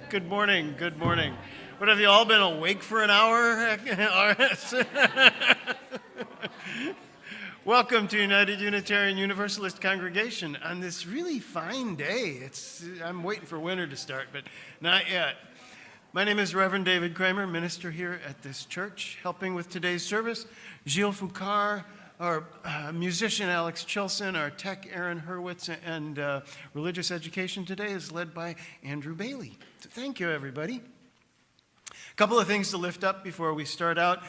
Good morning. Good morning. What, have you all been awake for an hour? Welcome to United Unitarian Universalist Congregation on this really fine day. I'm waiting for winter to start, but not yet. My name is Reverend David Kraemer, minister here at this church. Helping with today's service, Gilles Fouquart, our musician Alex Chilsen, our tech Aaron Hurwitz, and religious education today is led by Andrew Bailey. So thank you, everybody. A couple of things to lift up before we start out.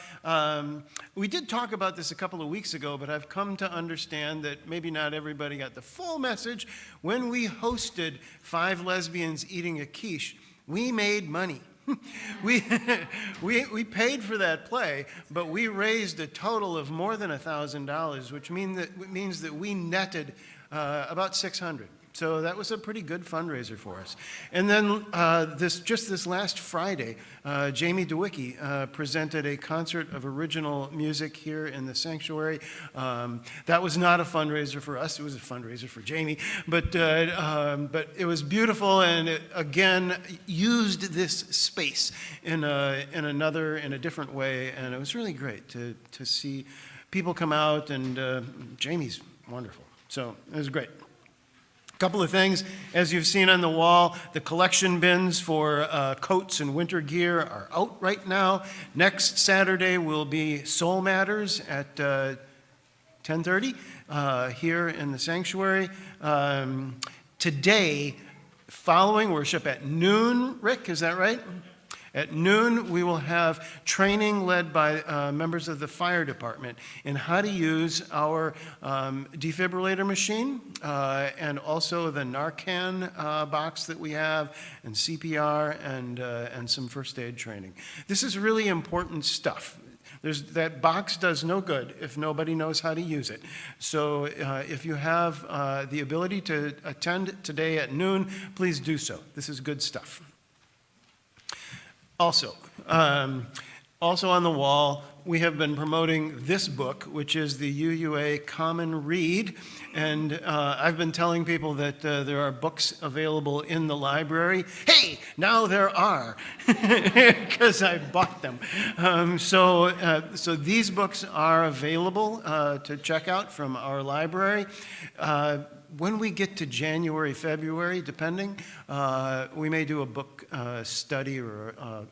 We did talk about this a couple of weeks ago, but I've come to understand that maybe not everybody got the full message. When we hosted 5 lesbians eating a quiche, we made money. We paid for that play, but we raised a total of more than $1,000, which means that we netted about $600. So that was a pretty good fundraiser for us. And then this last Friday, Jamie DeWicki presented a concert of original music here in the sanctuary. That was not a fundraiser for us; it was a fundraiser for Jamie. But it was beautiful, and it again used this space in a different way, and it was really great to see people come out. And Jamie's wonderful, so it was great. Couple of things, as you've seen on the wall, the collection bins for coats and winter gear are out right now. Next Saturday will be Soul Matters at 10:30 here in the sanctuary. Today, following worship at noon, Rick, is that right? At noon, we will have training led by members of the fire department in how to use our defibrillator machine and also the Narcan box that we have, and CPR and some first aid training. This is really important stuff. That box does no good if nobody knows how to use it. So if you have the ability to attend today at noon, please do so. This is good stuff. Also on the wall, we have been promoting this book, which is the UUA Common Read. And I've been telling people that there are books available in the library. Hey, now there are, because I bought them. So these books are available to check out from our library. When we get to January, February, depending, we may do a book study or a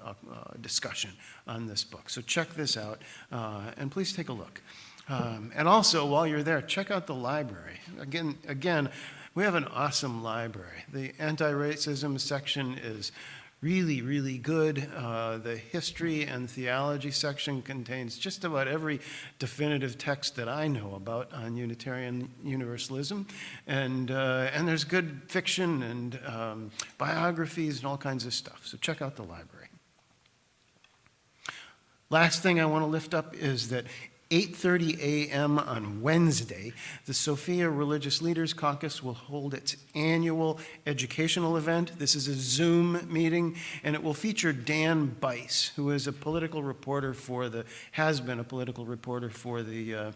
discussion on this book. So check this out, and please take a look. And also, while you're there, check out the library. Again, we have an awesome library. The anti-racism section is really, really good. The history and theology section contains just about every definitive text that I know about on Unitarian Universalism. And there's good fiction and biographies and all kinds of stuff. So check out the library. Last thing I want to lift up is that 8:30 a.m. on Wednesday, the Sophia Religious Leaders Caucus will hold its annual educational event. This is a Zoom meeting, and it will feature Dan Bice, who is has been a political reporter for the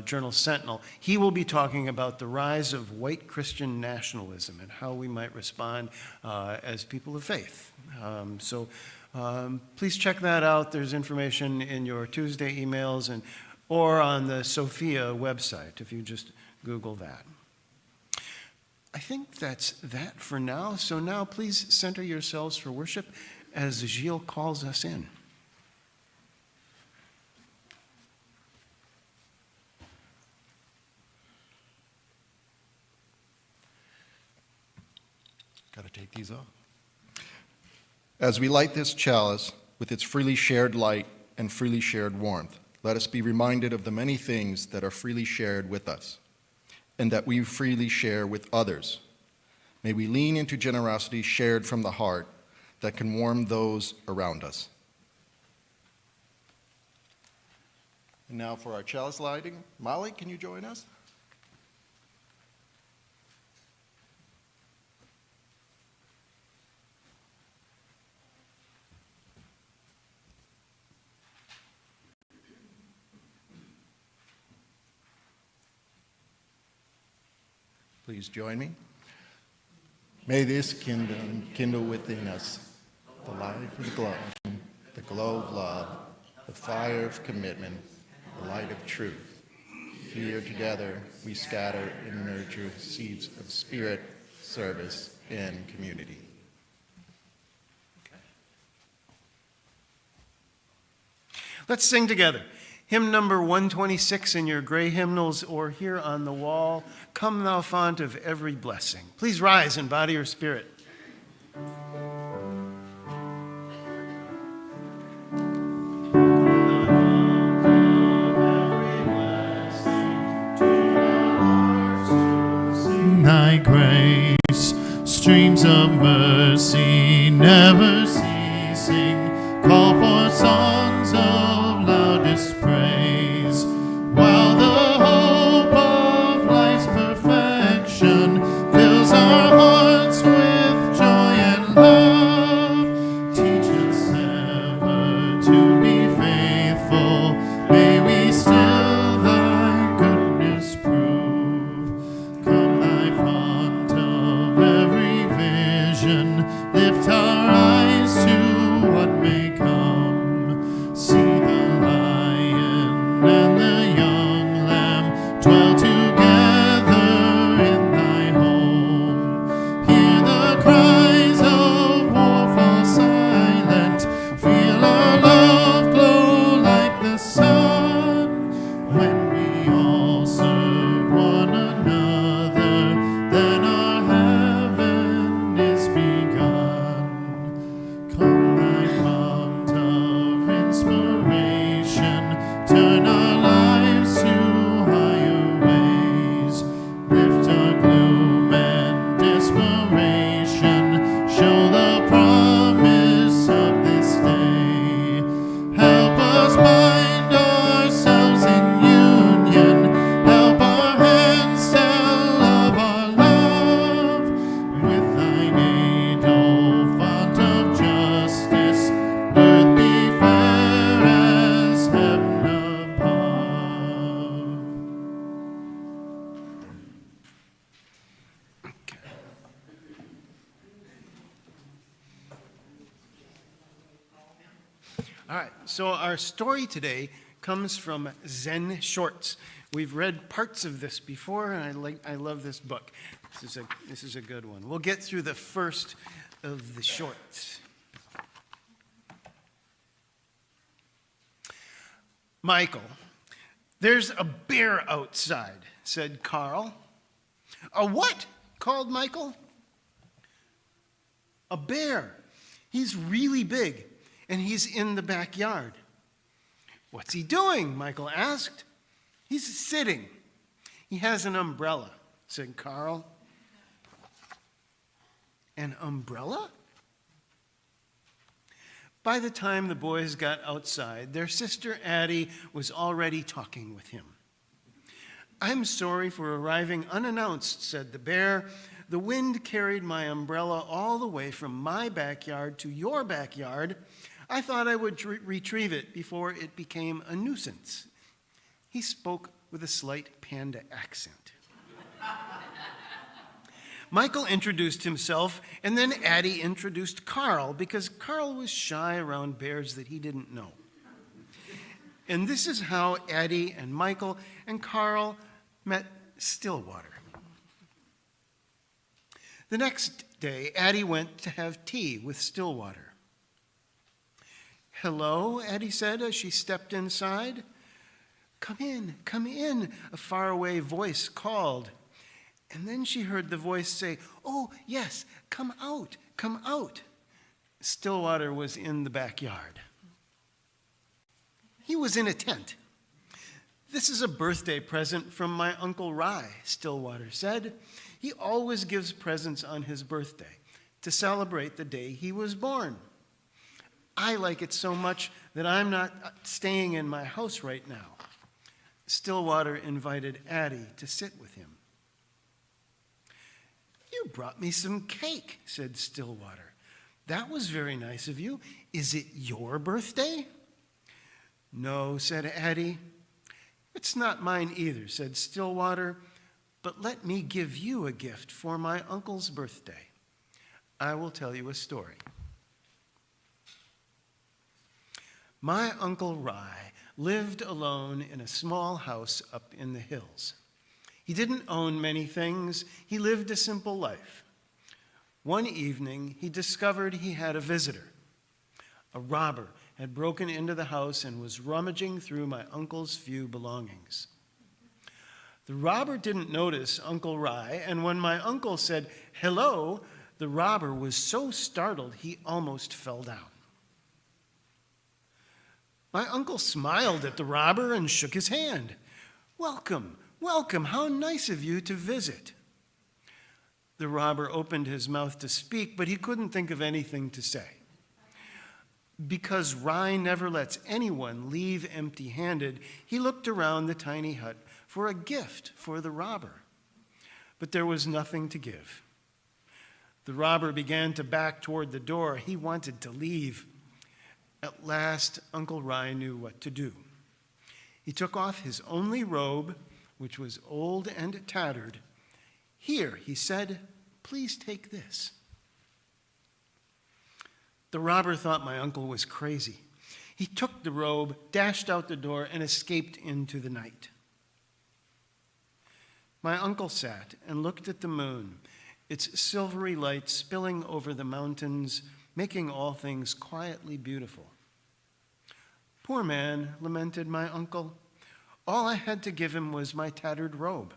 Journal Sentinel. He will be talking about the rise of white Christian nationalism and how we might respond as people of faith. Please check that out. There's information in your Tuesday emails or on the Sophia website if you just Google that. I think that's that for now. So now please center yourselves for worship as Gilles calls us in. Got to take these off. As we light this chalice with its freely shared light and freely shared warmth, let us be reminded of the many things that are freely shared with us and that we freely share with others. May we lean into generosity shared from the heart that can warm those around us. And now for our chalice lighting. Molly, can you join us? Please join me. May this kingdom kindle within us the light of the glow of love, the fire of commitment, the light of truth. Here together we scatter and nurture seeds of spirit, service, and community. Let's sing together. Hymn number 126 in your gray hymnals or here on the wall, Come Thou Font of Every Blessing. Please rise in body or spirit. Thy grace, streams of mercy, never ceasing, call for songs of loudest praise, while the hope of life's perfection fills our hearts with joy and love. Teach us ever to be faithful, may we still thy goodness prove. Come thy font of every vision, lift our eyes to what may come. See the lion and the young lamb dwell together in thy home. Hear the cries of war fall silent, feel our love glow like the sun. When we all serve one another, then our heaven is begun. Come thy fount of inspiration, turn our lives to higher ways. Lift our gloom and desperation, show the promise of this day. Help us bind ourselves in union, help our hands tell of our love. With thine aid, O fount of justice, earth be fair as heaven above. All right, so our story today comes from Zen Shorts. We've read parts of this before, and I love this book. This is a good one. We'll get through the first of the shorts. Michael, there's a bear outside, said Carl. A what? Called Michael. A bear. He's really big, and he's in the backyard. What's he doing? Michael asked. He's sitting. He has an umbrella, said Carl. An umbrella? By the time the boys got outside, their sister Addie was already talking with him. I'm sorry for arriving unannounced, said the bear. The wind carried my umbrella all the way from my backyard to your backyard. I thought I would retrieve it before it became a nuisance. He spoke with a slight panda accent. Michael introduced himself, and then Addie introduced Carl, because Carl was shy around bears that he didn't know. And this is how Addie and Michael and Carl met Stillwater. The next day, Addie went to have tea with Stillwater. Hello, Addie said as she stepped inside. Come in, a faraway voice called. And then she heard the voice say, oh, yes, come out. Stillwater was in the backyard. He was in a tent. This is a birthday present from my Uncle Rye, Stillwater said. He always gives presents on his birthday to celebrate the day he was born. I like it so much that I'm not staying in my house right now. Stillwater invited Addie to sit with him. You brought me some cake, said Stillwater. That was very nice of you. Is it your birthday? No, said Addie. It's not mine either, said Stillwater, but let me give you a gift for my uncle's birthday. I will tell you a story. My Uncle Rye lived alone in a small house up in the hills. He didn't own many things. He lived a simple life. One evening, he discovered he had a visitor. A robber had broken into the house and was rummaging through my uncle's few belongings. The robber didn't notice Uncle Rye, and when my uncle said, "Hello," the robber was so startled he almost fell down. My uncle smiled at the robber and shook his hand. "Welcome, welcome, how nice of you to visit." The robber opened his mouth to speak, but he couldn't think of anything to say. Because Rye never lets anyone leave empty-handed, he looked around the tiny hut for a gift for the robber. But there was nothing to give. The robber began to back toward the door. He wanted to leave. At last, Uncle Rye knew what to do. He took off his only robe, which was old and tattered. "Here," he said, "please take this." The robber thought my uncle was crazy. He took the robe, dashed out the door, and escaped into the night. My uncle sat and looked at the moon, its silvery light spilling over the mountains, making all things quietly beautiful. "Poor man," lamented my uncle. "All I had to give him was my tattered robe.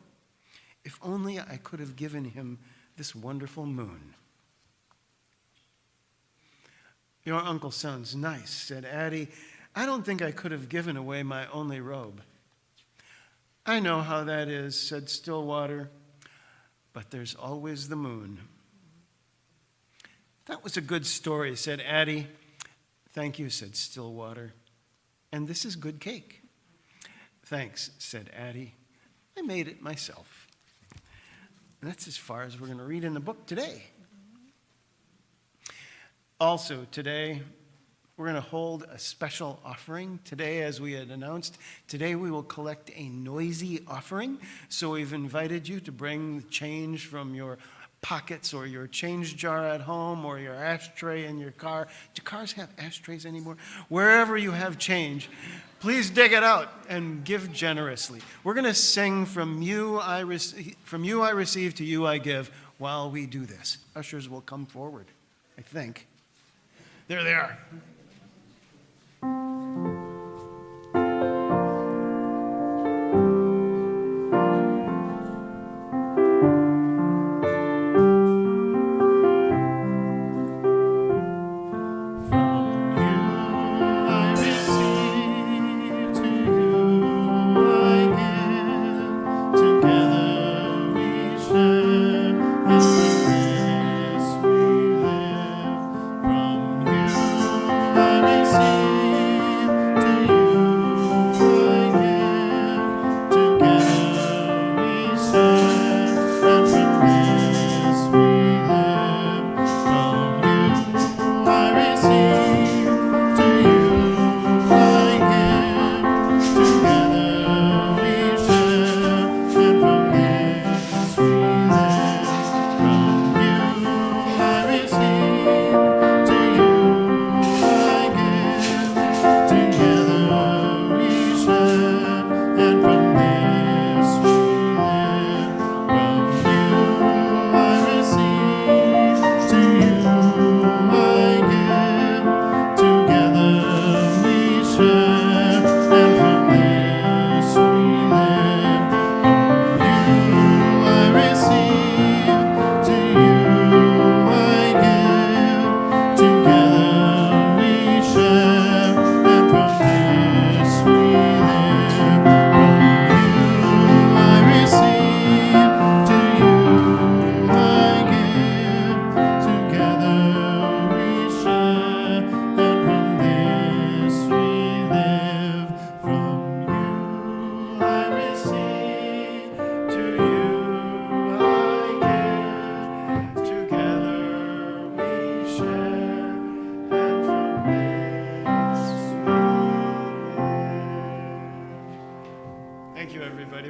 If only I could have given him this wonderful moon." "Your uncle sounds nice," said Addie. "I don't think I could have given away my only robe." "I know how that is," said Stillwater, "but there's always the moon." "That was a good story," said Addie. "Thank you," said Stillwater. "And this is good cake." "Thanks," said Addie. "I made it myself." And that's as far as we're going to read in the book today. Also today, we're going to hold a special offering. Today, as we had announced, today we will collect a noisy offering. So we've invited you to bring the change from your pockets or your change jar at home or your ashtray in your car. Do cars have ashtrays anymore? Wherever you have change, please dig it out and give generously. We're going to sing from you I receive, to you I give while we do this. Ushers will come forward, I think. There they are. From you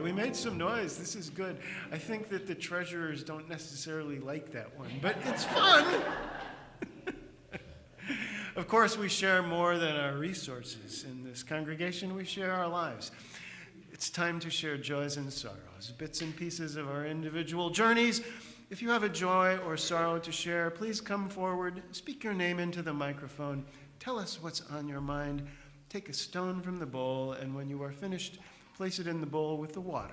We made some noise. This is good. I think that the treasurers don't necessarily like that one, but it's fun. Of course, we share more than our resources. In this congregation, we share our lives. It's time to share joys and sorrows, bits and pieces of our individual journeys. If you have a joy or sorrow to share, please come forward, speak your name into the microphone, tell us what's on your mind, take a stone from the bowl, and when you are finished, place it in the bowl with the water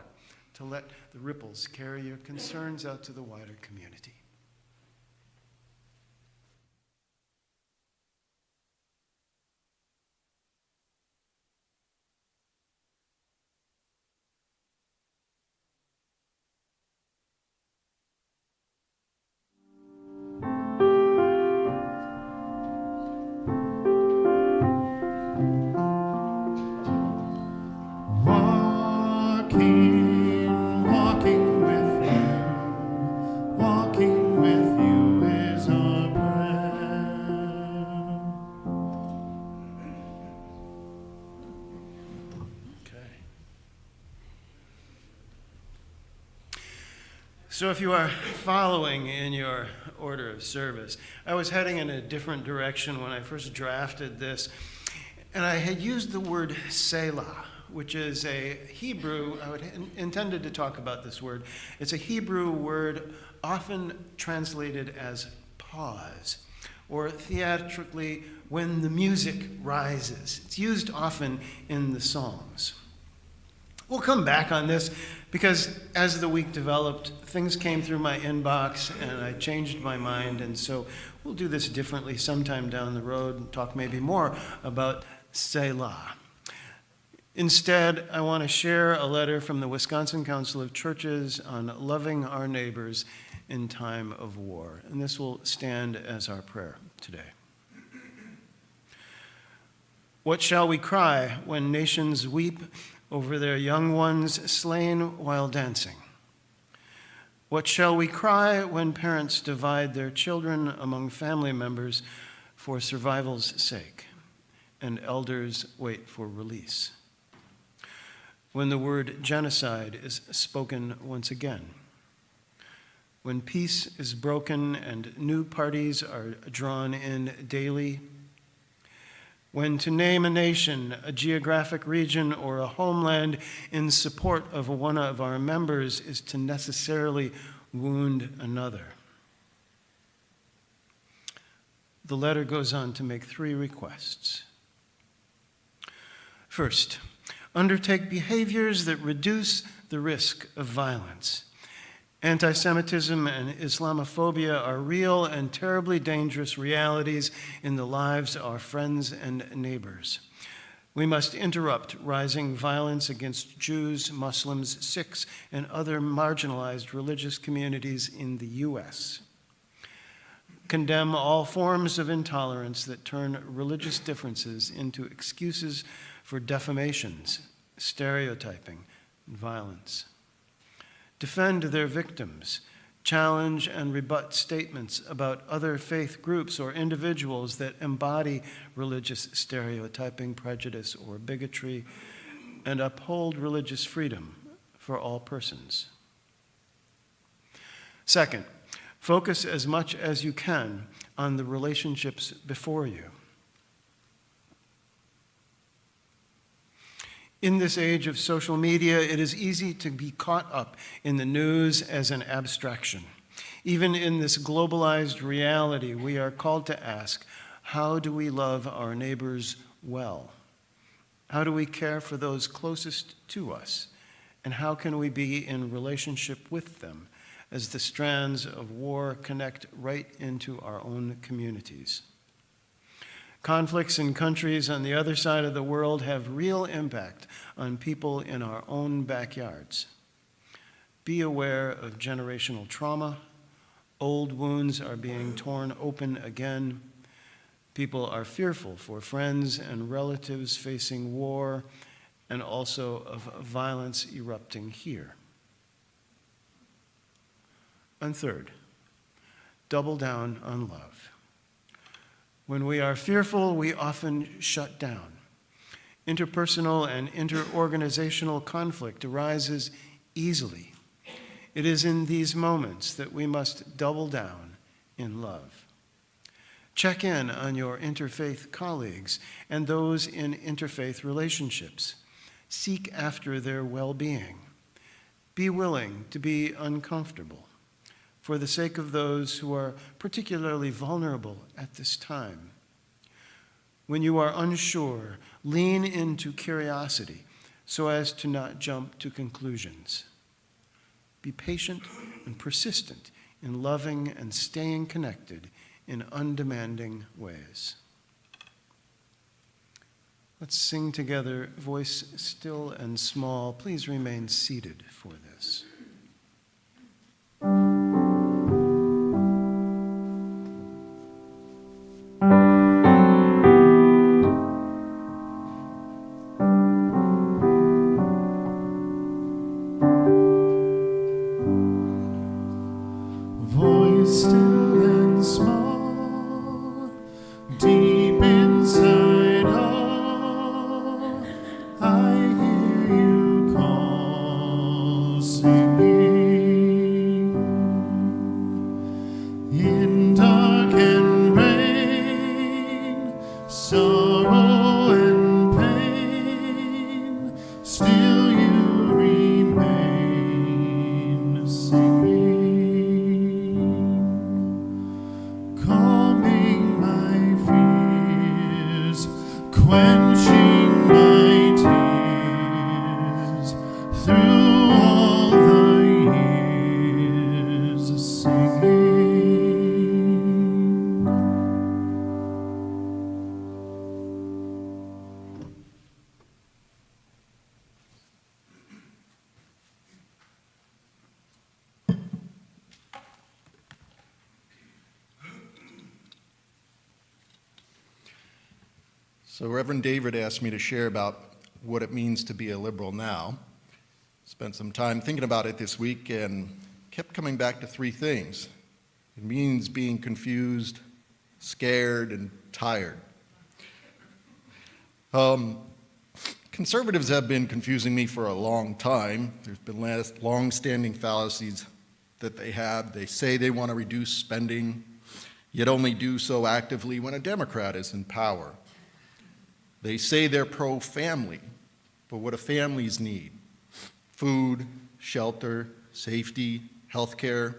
to let the ripples carry your concerns out to the wider community. Walking with you is our prayer. Okay. So if you are following in your order of service, I was heading in a different direction when I first drafted this, and I had used the word Selah, which is a Hebrew, intended to talk about this word. It's a Hebrew word often translated as pause, or theatrically, when the music rises. It's used often in the Psalms. We'll come back on this because as the week developed, things came through my inbox and I changed my mind, and so we'll do this differently sometime down the road and talk maybe more about Selah. Instead, I want to share a letter from the Wisconsin Council of Churches on loving our neighbors in time of war. And this will stand as our prayer today. What shall we cry when nations weep over their young ones slain while dancing? What shall we cry when parents divide their children among family members for survival's sake, and elders wait for release? When the word genocide is spoken once again, when peace is broken and new parties are drawn in daily, when to name a nation, a geographic region, or a homeland in support of one of our members is to necessarily wound another. The letter goes on to make 3 requests. First, undertake behaviors that reduce the risk of violence. Anti-Semitism and Islamophobia are real and terribly dangerous realities in the lives of our friends and neighbors. We must interrupt rising violence against Jews, Muslims, Sikhs, and other marginalized religious communities in the U.S. Condemn all forms of intolerance that turn religious differences into excuses for defamations, stereotyping, and violence. Defend their victims. Challenge and rebut statements about other faith groups or individuals that embody religious stereotyping, prejudice, or bigotry, and uphold religious freedom for all persons. Second, focus as much as you can on the relationships before you. In this age of social media, it is easy to be caught up in the news as an abstraction. Even in this globalized reality, we are called to ask, how do we love our neighbors well? How do we care for those closest to us? And how can we be in relationship with them as the strands of war connect right into our own communities? Conflicts in countries on the other side of the world have real impact on people in our own backyards. Be aware of generational trauma. Old wounds are being torn open again. People are fearful for friends and relatives facing war and also of violence erupting here. And third, double down on love. When we are fearful, we often shut down. Interpersonal and interorganizational conflict arises easily. It is in these moments that we must double down in love. Check in on your interfaith colleagues and those in interfaith relationships. Seek after their well-being. Be willing to be uncomfortable for the sake of those who are particularly vulnerable at this time. When you are unsure, lean into curiosity so as to not jump to conclusions. Be patient and persistent in loving and staying connected in undemanding ways. Let's sing together, voice still and small. Please remain seated for this. Voice still and small, deep inside all, I hear you call, singing. In dark and rain, sorrow and pain, still you remain singing. Calming my fears, quenching my tears, through all the years singing. So Reverend David asked me to share about what it means to be a liberal now. Spent some time thinking about it this week and kept coming back to three things. It means being confused, scared, and tired. Conservatives have been confusing me for a long time. There's been long-standing fallacies that they have. They say they want to reduce spending, yet only do so actively when a Democrat is in power. They say they're pro-family, but what do families need? Food, shelter, safety, health care.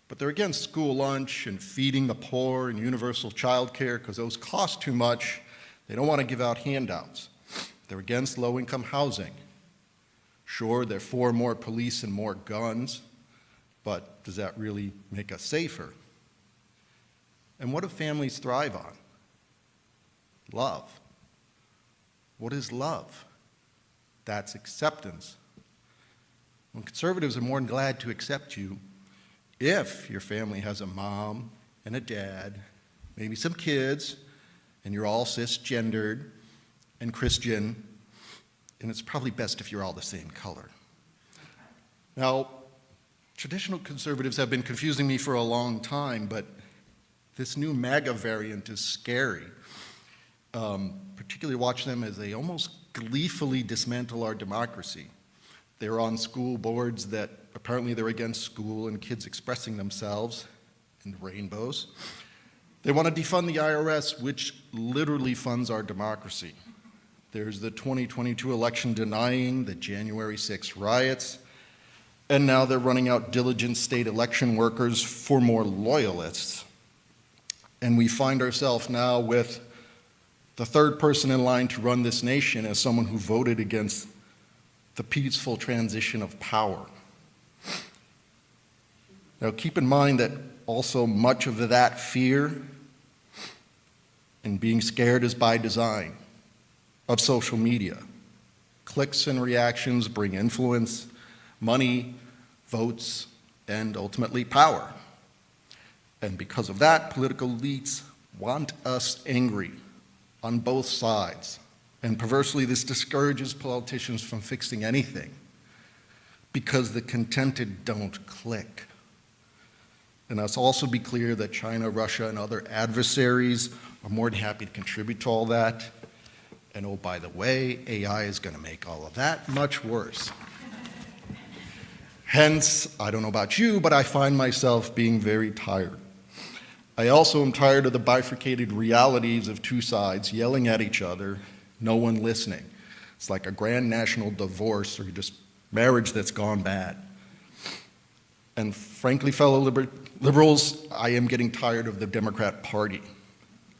But they're against school lunch and feeding the poor and universal child care because those cost too much. They don't want to give out handouts. They're against low-income housing. Sure, they're for more police and more guns, but does that really make us safer? And what do families thrive on? Love. What is love? That's acceptance. Well, conservatives are more than glad to accept you if your family has a mom and a dad, maybe some kids, and you're all cisgendered and Christian, and it's probably best if you're all the same color. Now, traditional conservatives have been confusing me for a long time, but this new MAGA variant is scary. Particularly watch them as they almost gleefully dismantle our democracy. They're on school boards that apparently they're against school and kids expressing themselves in rainbows. They want to defund the IRS, which literally funds our democracy. There's the 2022 election denying the January 6th riots, and now they're running out diligent state election workers for more loyalists. And we find ourselves now with the third person in line to run this nation as someone who voted against the peaceful transition of power. Now keep in mind that also much of that fear and being scared is by design of social media. Clicks and reactions bring influence, money, votes, and ultimately power. And because of that, political elites want us angry on both sides. And perversely, this discourages politicians from fixing anything because the contented don't click. And let's also be clear that China, Russia, and other adversaries are more than happy to contribute to all that. And oh, by the way, AI is going to make all of that much worse. Hence, I don't know about you, but I find myself being very tired. I also am tired of the bifurcated realities of two sides yelling at each other, no one listening. It's like a grand national divorce or just marriage that's gone bad. And frankly, fellow liberals, I am getting tired of the Democrat Party.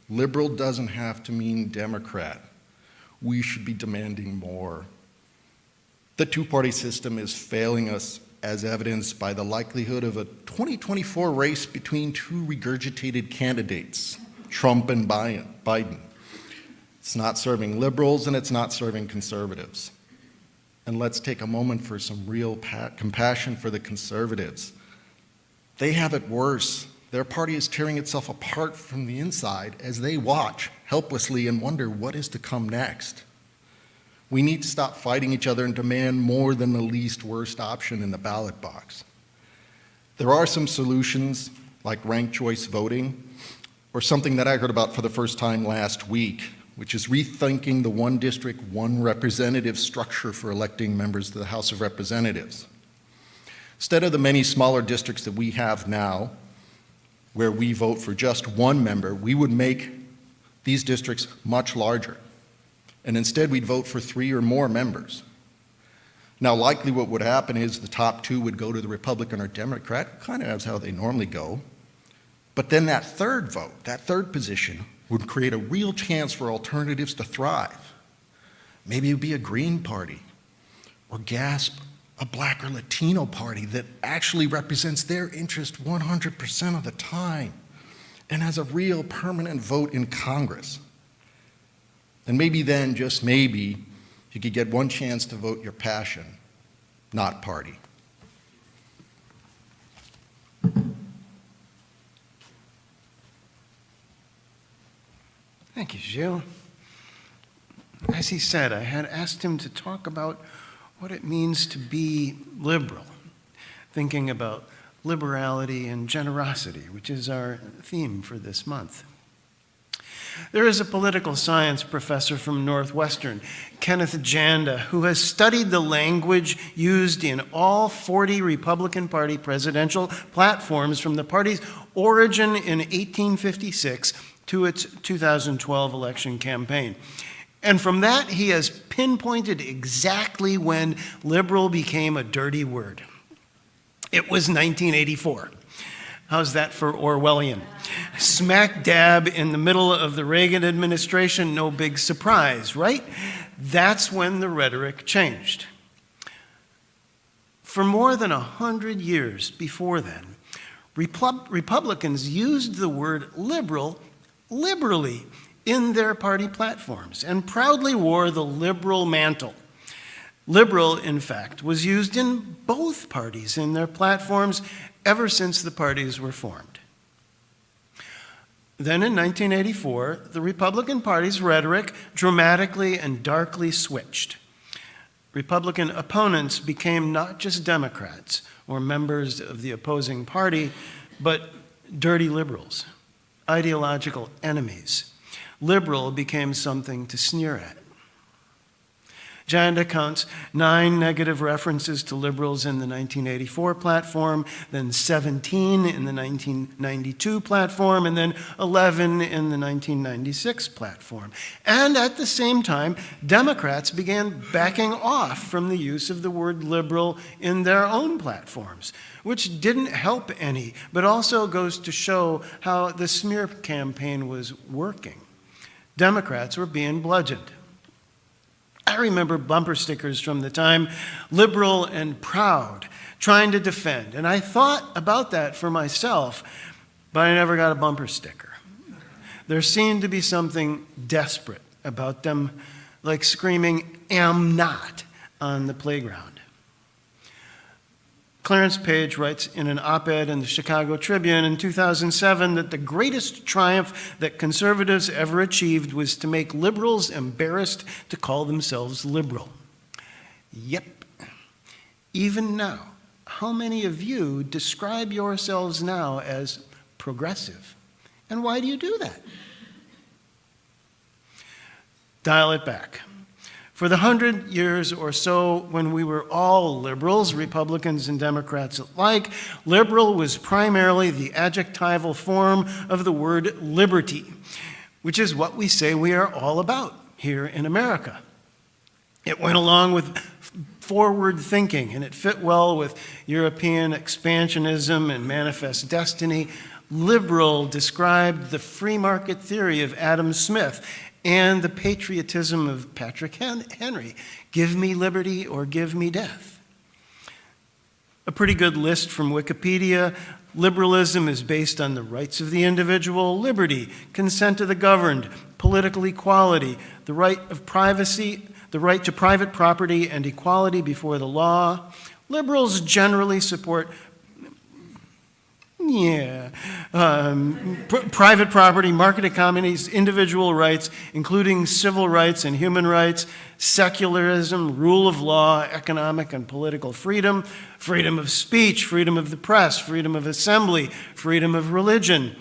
Liberal doesn't have to mean Democrat. We should be demanding more. The two-party system is failing us, as evidenced by the likelihood of a 2024 race between two regurgitated candidates, Trump and Biden. It's not serving liberals and it's not serving conservatives. And let's take a moment for some real compassion for the conservatives. They have it worse. Their party is tearing itself apart from the inside as they watch helplessly and wonder what is to come next. We need to stop fighting each other and demand more than the least worst option in the ballot box. There are some solutions, like ranked choice voting, or something that I heard about for the first time last week, which is rethinking the one district, one representative structure for electing members to the House of Representatives. Instead of the many smaller districts that we have now, where we vote for just one member, we would make these districts much larger. And instead we'd vote for 3 or more members. Now likely what would happen is the top 2 would go to the Republican or Democrat, kind of as how they normally go. But then that third vote, that third position, would create a real chance for alternatives to thrive. Maybe it would be a Green Party, or gasp, a Black or Latino party that actually represents their interest 100% of the time and has a real permanent vote in Congress. And maybe then, just maybe, you could get one chance to vote your passion, not party. Thank you, Gilles. As he said, I had asked him to talk about what it means to be liberal, thinking about liberality and generosity, which is our theme for this month. There is a political science professor from Northwestern, Kenneth Janda, who has studied the language used in all 40 Republican Party presidential platforms from the party's origin in 1856 to its 2012 election campaign. And from that, he has pinpointed exactly when liberal became a dirty word. It was 1984. How's that for Orwellian? Smack dab in the middle of the Reagan administration, no big surprise, right? That's when the rhetoric changed. For more than 100 years before then, Republicans used the word liberal liberally in their party platforms and proudly wore the liberal mantle. Liberal, in fact, was used in both parties in their platforms ever since the parties were formed. Then in 1984, the Republican Party's rhetoric dramatically and darkly switched. Republican opponents became not just Democrats or members of the opposing party, but dirty liberals, ideological enemies. Liberal became something to sneer at. Janda counts 9 negative references to liberals in the 1984 platform, then 17 in the 1992 platform, and then 11 in the 1996 platform. And at the same time, Democrats began backing off from the use of the word liberal in their own platforms, which didn't help any, but also goes to show how the smear campaign was working. Democrats were being bludgeoned. I remember bumper stickers from the time, liberal and proud, trying to defend. And I thought about that for myself, but I never got a bumper sticker. There seemed to be something desperate about them, like screaming, "am not," on the playground. Clarence Page writes in an op-ed in the Chicago Tribune in 2007 that the greatest triumph that conservatives ever achieved was to make liberals embarrassed to call themselves liberal. Yep. Even now, how many of you describe yourselves now as progressive? And why do you do that? Dial it back. For the 100 years or so when we were all liberals, Republicans and Democrats alike, liberal was primarily the adjectival form of the word liberty, which is what we say we are all about here in America. It went along with forward thinking, and it fit well with European expansionism and manifest destiny. Liberal described the free market theory of Adam Smith and the patriotism of Patrick Henry. Give me liberty or give me death. A pretty good list from Wikipedia. Liberalism is based on the rights of the individual, liberty, consent of the governed, political equality, the right of privacy, the right to private property, and equality before the law. Liberals generally support private property, market economies, individual rights, including civil rights and human rights, secularism, rule of law, economic and political freedom, freedom of speech, freedom of the press, freedom of assembly, freedom of religion,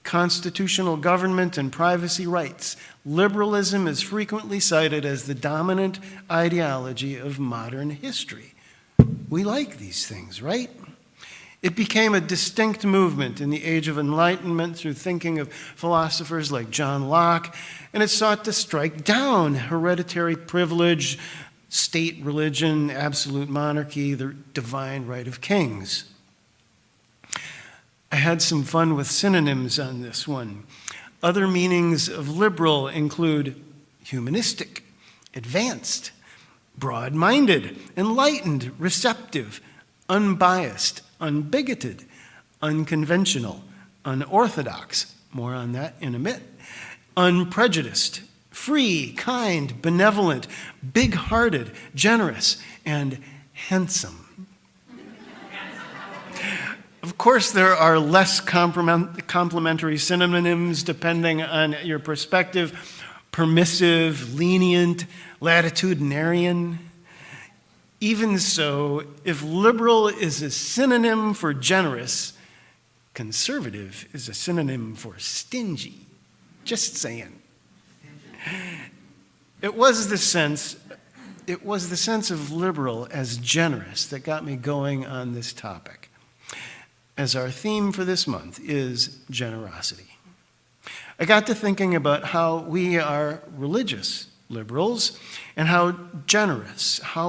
constitutional government, and privacy rights. Liberalism is frequently cited as the dominant ideology of modern history. We like these things, right? It became a distinct movement in the Age of Enlightenment through thinking of philosophers like John Locke, and it sought to strike down hereditary privilege, state religion, absolute monarchy, the divine right of kings. I had some fun with synonyms on this one. Other meanings of liberal include humanistic, advanced, broad-minded, enlightened, receptive, unbiased, unbigoted, unconventional, unorthodox, more on that in a bit, unprejudiced, free, kind, benevolent, big-hearted, generous, and handsome. Of course, there are less complimentary synonyms depending on your perspective: permissive, lenient, latitudinarian. Even so, if liberal is a synonym for generous, conservative is a synonym for stingy. Just saying. It was the sense of liberal as generous that got me going on this topic, as our theme for this month is generosity. I got to thinking about how we are religious liberals and how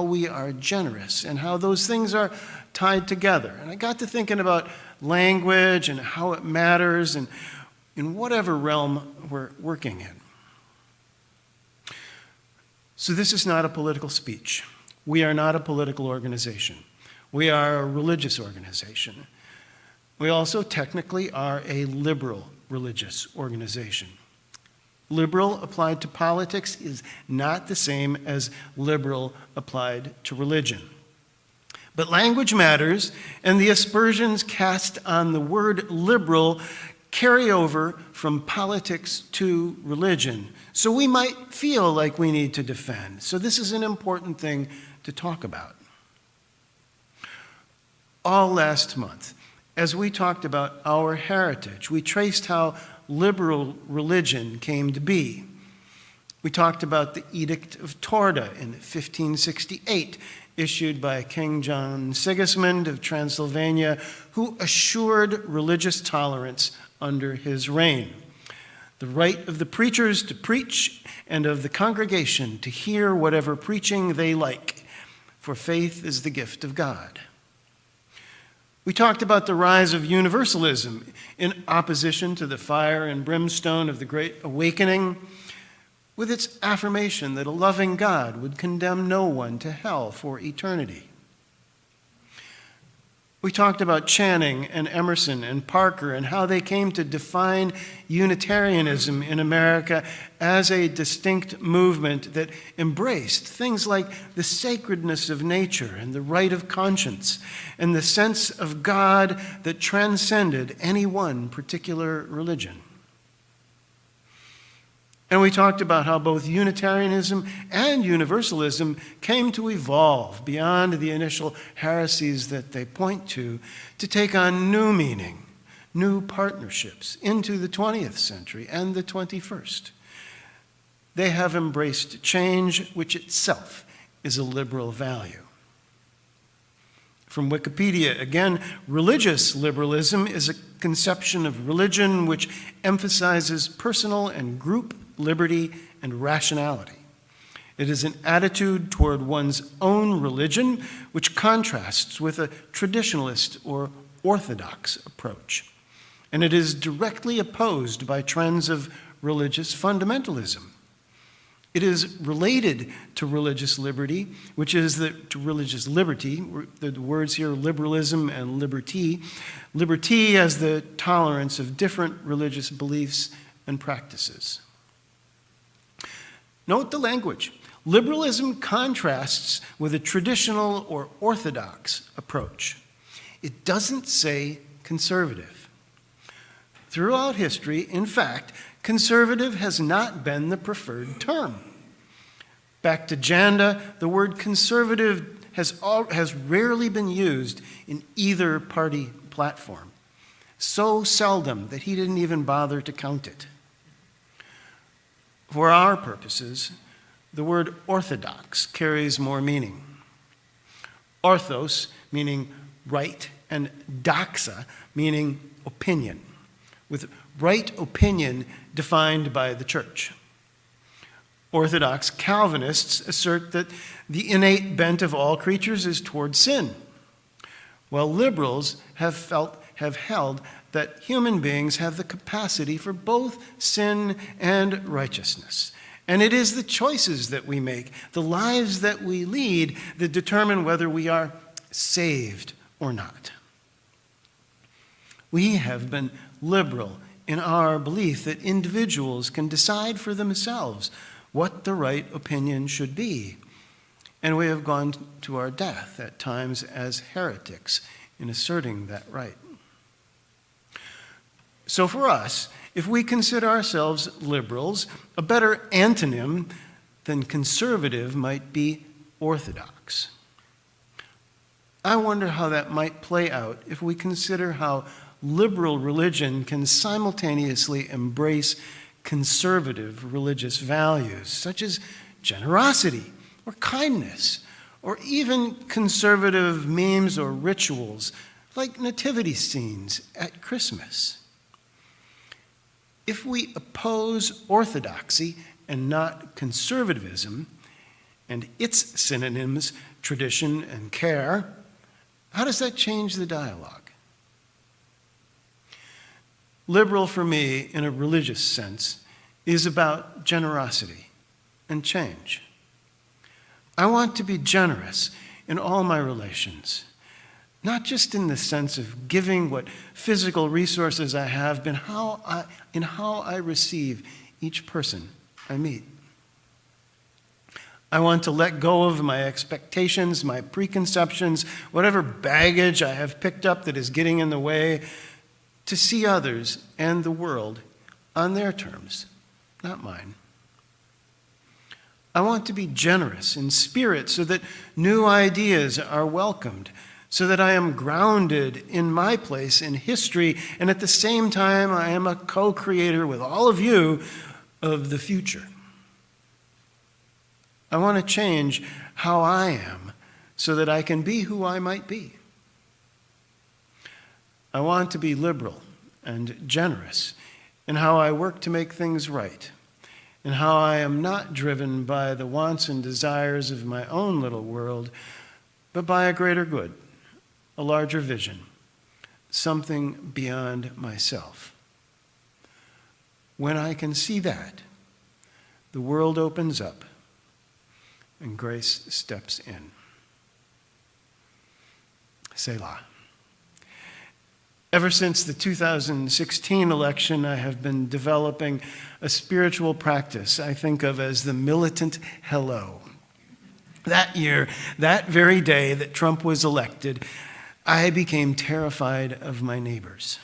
we are generous, and how those things are tied together. And I got to thinking about language and how it matters and in whatever realm we're working in. So this is not a political speech. We are not a political organization. We are a religious organization. We also technically are a liberal religious organization. Liberal applied to politics is not the same as liberal applied to religion. But language matters, and the aspersions cast on the word liberal carry over from politics to religion. So we might feel like we need to defend. So this is an important thing to talk about. All last month, as we talked about our heritage, we traced how liberal religion came to be. We talked about the Edict of Torda in 1568, issued by King John Sigismund of Transylvania, who assured religious tolerance under his reign. The right of the preachers to preach and of the congregation to hear whatever preaching they like, for faith is the gift of God. We talked about the rise of universalism in opposition to the fire and brimstone of the Great Awakening, with its affirmation that a loving God would condemn no one to hell for eternity. We talked about Channing and Emerson and Parker and how they came to define Unitarianism in America as a distinct movement that embraced things like the sacredness of nature and the right of conscience and the sense of God that transcended any one particular religion. And we talked about how both Unitarianism and Universalism came to evolve beyond the initial heresies that they point to take on new meaning, new partnerships into the 20th century and the 21st. They have embraced change, which itself is a liberal value. From Wikipedia, again, religious liberalism is a conception of religion which emphasizes personal and group liberty and rationality. It is an attitude toward one's own religion which contrasts with a traditionalist or orthodox approach. And it is directly opposed by trends of religious fundamentalism. It is related to religious liberty, which is to religious liberty. The words here, liberalism and liberty. Liberty as the tolerance of different religious beliefs and practices. Note the language. Liberalism contrasts with a traditional or orthodox approach. It doesn't say conservative. Throughout history, in fact, conservative has not been the preferred term. Back to Janda, the word conservative has rarely been used in either party platform, so seldom that he didn't even bother to count it. For our purposes, the word orthodox carries more meaning. Orthos, meaning right, and doxa, meaning opinion, with right opinion defined by the church. Orthodox Calvinists assert that the innate bent of all creatures is toward sin, while liberals have held that human beings have the capacity for both sin and righteousness. And it is the choices that we make, the lives that we lead, that determine whether we are saved or not. We have been liberal in our belief that individuals can decide for themselves what the right opinion should be. And we have gone to our death at times as heretics in asserting that right. So for us, if we consider ourselves liberals, a better antonym than conservative might be orthodox. I wonder how that might play out if we consider how liberal religion can simultaneously embrace conservative religious values, such as generosity or kindness, or even conservative memes or rituals like nativity scenes at Christmas. If we oppose orthodoxy and not conservatism, and its synonyms, tradition and care, how does that change the dialogue? Liberal for me, in a religious sense, is about generosity and change. I want to be generous in all my relations, not just in the sense of giving what physical resources I have, but in how I receive each person I meet. I want to let go of my expectations, my preconceptions, whatever baggage I have picked up that is getting in the way, to see others and the world on their terms, not mine. I want to be generous in spirit so that new ideas are welcomed, so that I am grounded in my place in history, and at the same time I am a co-creator with all of you of the future. I want to change how I am so that I can be who I might be. I want to be liberal and generous in how I work to make things right, in how I am not driven by the wants and desires of my own little world, but by a greater good, a larger vision, something beyond myself. When I can see that, the world opens up and grace steps in. Selah. Ever since the 2016 election, I have been developing a spiritual practice I think of as the militant hello. That year, that very day that Trump was elected, I became terrified of my neighbors.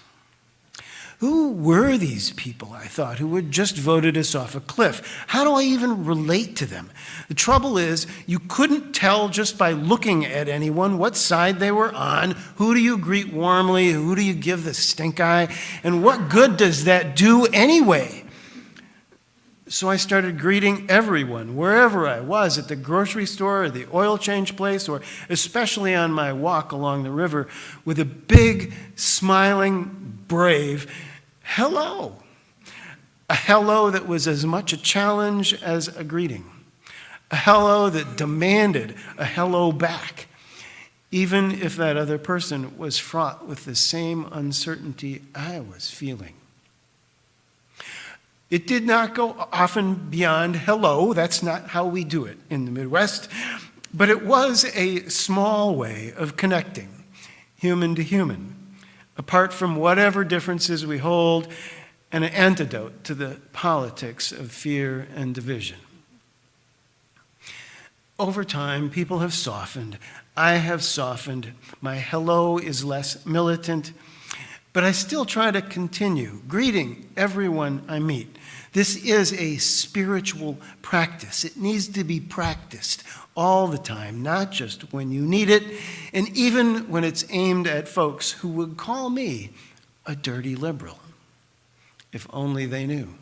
Who were these people, I thought, who had just voted us off a cliff? How do I even relate to them? The trouble is, you couldn't tell just by looking at anyone what side they were on. Who do you greet warmly? Who do you give the stink eye? And what good does that do anyway? So I started greeting everyone, wherever I was, at the grocery store or the oil change place, or especially on my walk along the river, with a big, smiling, brave hello. A hello that was as much a challenge as a greeting. A hello that demanded a hello back, even if that other person was fraught with the same uncertainty I was feeling. It did not go often beyond hello. That's not how we do it in the Midwest. But it was a small way of connecting, human to human, apart from whatever differences we hold, and an antidote to the politics of fear and division. Over time, people have softened. I have softened. My hello is less militant, but I still try to continue greeting everyone I meet. This is a spiritual practice. It needs to be practiced all the time, not just when you need it, and even when it's aimed at folks who would call me a dirty liberal, if only they knew.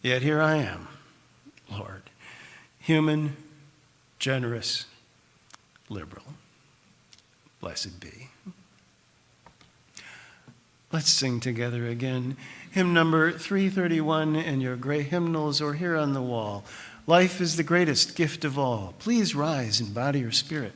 Yet here I am, Lord, human, generous, liberal. Blessed be. Let's sing together again. Hymn number 331 in your gray hymnals or here on the wall. Life is the greatest gift of all. Please rise in body or spirit.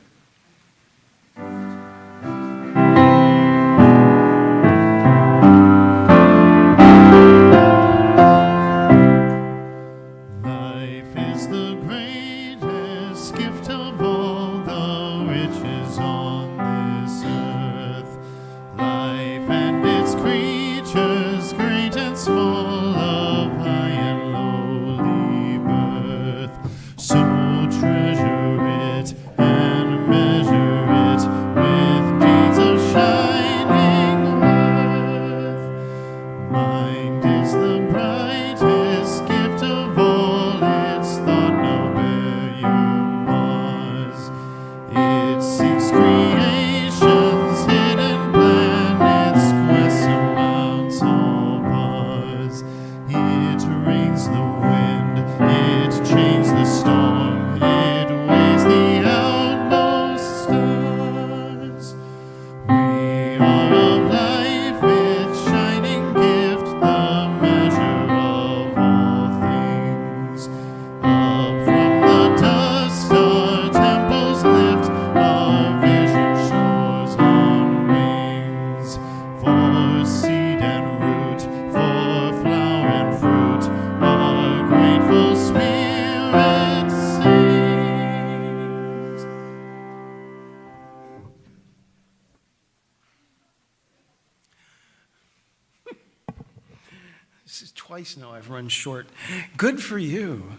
Life is the greatest gift of all the riches on this earth. Life and its creatures, great and small, of high and lowly birth. So treasure it and measure it with deeds of shining worth. Mind is the brightest gift of all, its thought no barrier mars. It seeks creation's hidden plan, its quest surmounts all bars. It rains the wind, it chains the storm, it weighs the outmost stars. We are of life, its shining gift, the measure of all things. Up from the dust our temples lift, our vision soars on wings. For seed and root, for flower and fruit, our grateful spirit sings. This is twice now I've run short. Good for you.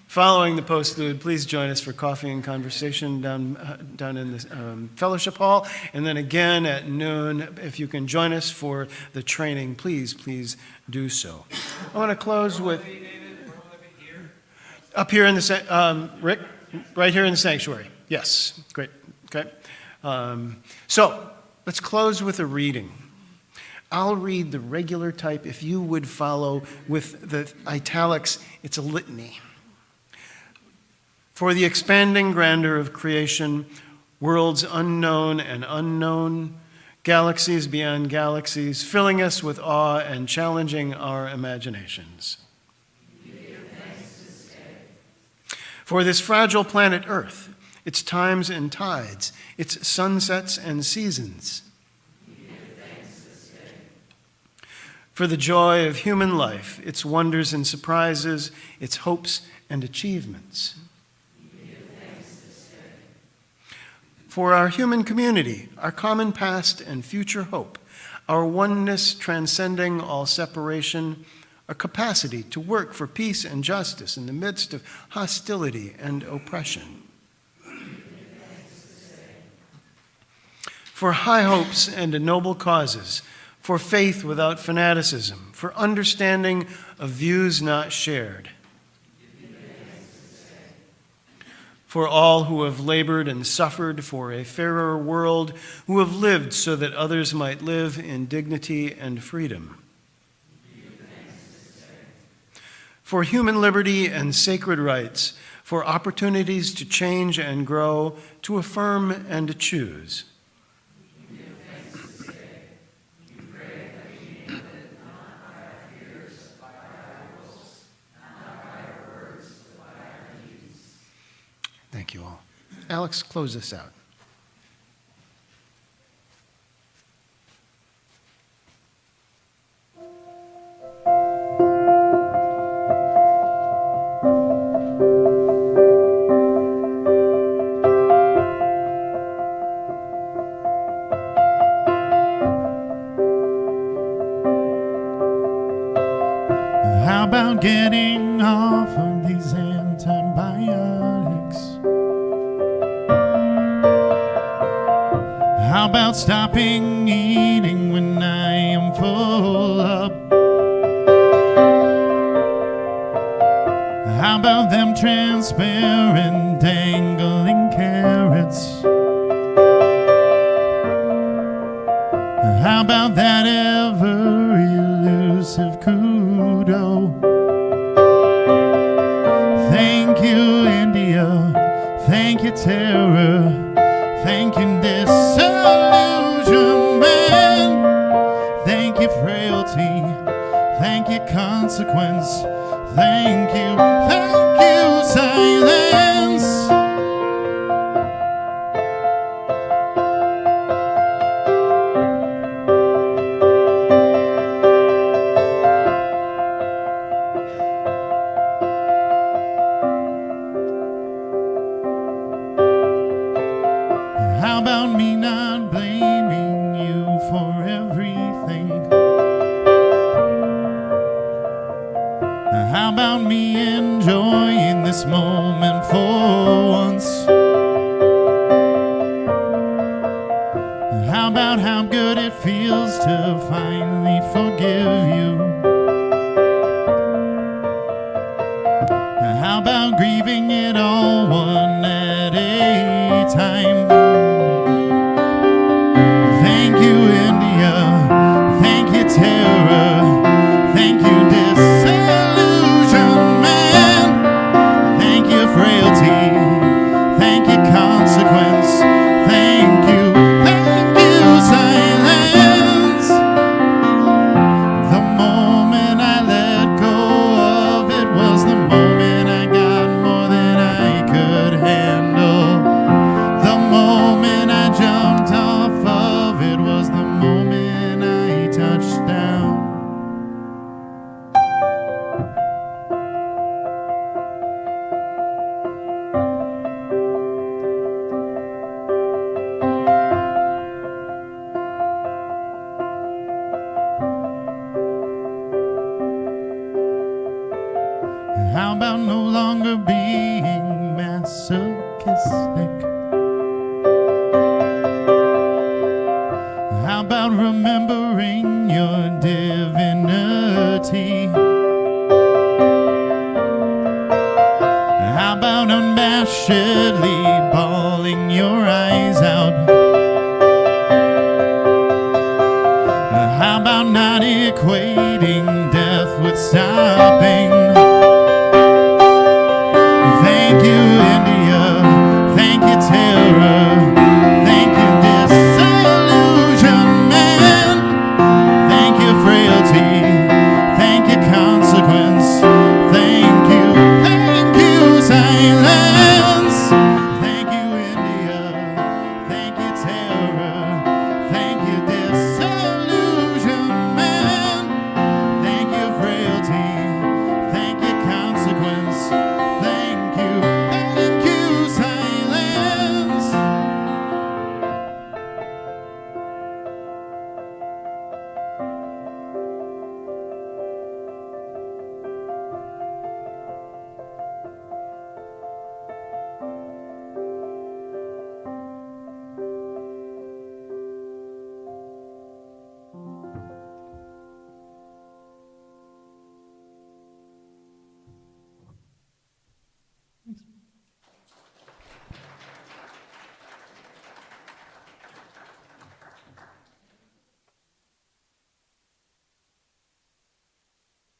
Following the postlude, please join us for coffee and conversation down in the fellowship hall. And then again at noon, if you can join us for the training, please do so. I want to close with... Up here in the... Rick? Right here in the sanctuary. Yes. Great. Okay. So let's close with a reading. I'll read the regular type. If you would follow with the italics, it's a litany. For the expanding grandeur of creation, worlds unknown and unknown, galaxies beyond galaxies, filling us with awe and challenging our imaginations. For this fragile planet Earth, its times and tides, its sunsets and seasons. For the joy of human life, its wonders and surprises, its hopes and achievements. For our human community, our common past and future hope, our oneness transcending all separation, our capacity to work for peace and justice in the midst of hostility and oppression. For high hopes and noble causes, for faith without fanaticism, for understanding of views not shared. For all who have labored and suffered for a fairer world, who have lived so that others might live in dignity and freedom. for human liberty and sacred rights, for opportunities to change and grow, to affirm and to choose. Thank you all. Alex, close this out. How about getting off of these antibiotics? How about stopping eating when I am full up? How about them transparent dangling carrots? How about that ever elusive kudo? Thank you, India. Thank you, terror. Thank you, disillusionment. Thank you, frailty. Thank you, consequence. Thank you, silence. How about me not blaming you for everything? How about me enjoying this moment for once? How about how good it feels to finally forgive you? How about grieving it all one at a time? Thank you, India. Thank you, terror. Thank you, disillusionment. Thank you, frailty. Thank you, consequence. Thank you, silence. The moment I let go of it was the moment I got more than I could handle. The moment I jumped off of it was the moment I touched down. How about no longer being masochistic? How about remembering your divinity? How about unabashedly